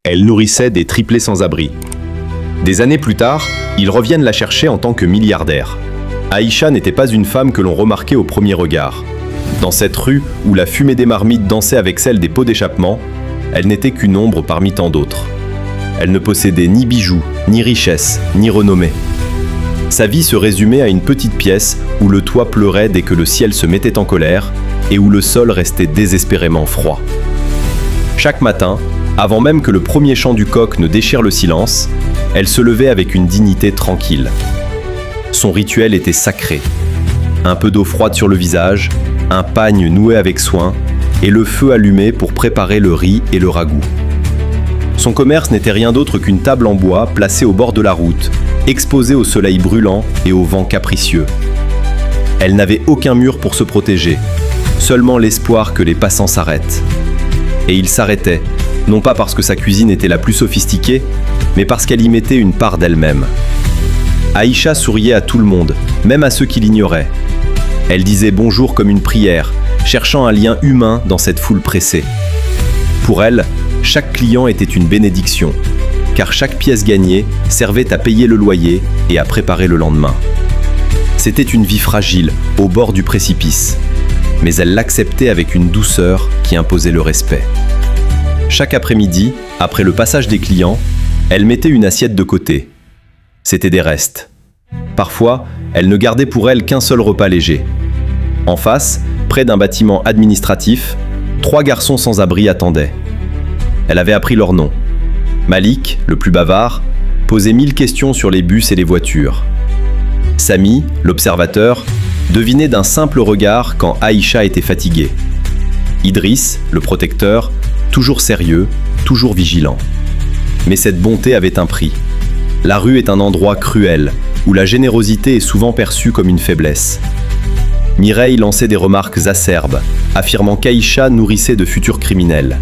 Elle nourrissait des triplés sans-abri. Des années plus tard, ils reviennent la chercher en tant que milliardaire. Aïcha n'était pas une femme que l'on remarquait au premier regard. Dans cette rue où la fumée des marmites dansait avec celle des pots d'échappement, elle n'était qu'une ombre parmi tant d'autres. Elle ne possédait ni bijoux, ni richesse, ni renommée. Sa vie se résumait à une petite pièce où le toit pleurait dès que le ciel se mettait en colère et où le sol restait désespérément froid. Chaque matin, avant même que le premier chant du coq ne déchire le silence, elle se levait avec une dignité tranquille. Son rituel était sacré. Un peu d'eau froide sur le visage, un pagne noué avec soin et le feu allumé pour préparer le riz et le ragoût. Son commerce n'était rien d'autre qu'une table en bois placée au bord de la route, exposée au soleil brûlant et au vent capricieux. Elle n'avait aucun mur pour se protéger, seulement l'espoir que les passants s'arrêtent. Et ils s'arrêtaient, non pas parce que sa cuisine était la plus sophistiquée, mais parce qu'elle y mettait une part d'elle-même. Aïcha souriait à tout le monde, même à ceux qui l'ignoraient. Elle disait bonjour comme une prière, cherchant un lien humain dans cette foule pressée. Pour elle, chaque client était une bénédiction, car chaque pièce gagnée servait à payer le loyer et à préparer le lendemain. C'était une vie fragile, au bord du précipice, mais elle l'acceptait avec une douceur qui imposait le respect. Chaque après-midi, après le passage des clients, elle mettait une assiette de côté. C'était des restes. Parfois, elle ne gardait pour elle qu'un seul repas léger. En face, près d'un bâtiment administratif, 3 garçons sans abri attendaient. Elle avait appris leur nom. Malik, le plus bavard, posait 1000 questions sur les bus et les voitures. Sami, l'observateur, devinait d'un simple regard quand Aïcha était fatiguée. Idriss, le protecteur, toujours sérieux, toujours vigilant. Mais cette bonté avait un prix. La rue est un endroit cruel, où la générosité est souvent perçue comme une faiblesse. Mireille lançait des remarques acerbes, affirmant qu'Aïcha nourrissait de futurs criminels.